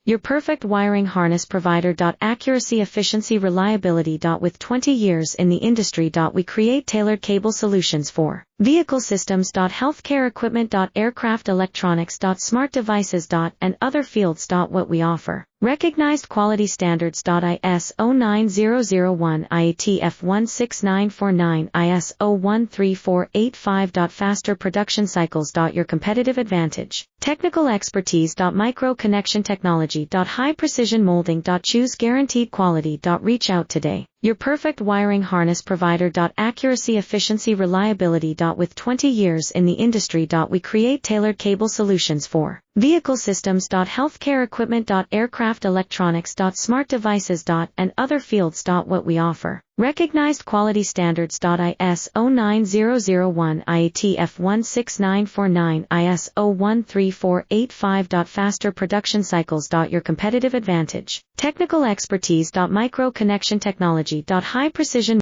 Your perfect wiring harness provider. Accuracy, efficiency, reliability. With 20 years in the industry. We create tailored cable solutions for vehicle systems. Healthcare equipment. Aircraft electronics. Smart devices. And other fields. What we offer. Recognized quality standards. ISO 9001, IATF 16949, ISO 13485. Faster production cycles. Your competitive advantage. Technical expertise. Micro connection technology. High precision molding. Choose guaranteed quality. Reach out today. Your perfect wiring harness provider. Accuracy, efficiency, reliability. With 20 years in the industry. We create tailored cable solutions for vehicle systems. Healthcare equipment. Aircraft electronics. Smart devices. And other fields. What we offer. Recognized quality standards. ISO 9001, IATF 16949, ISO 13485. Faster production cycles. Your competitive advantage. Technical expertise. Micro connection technology. High precision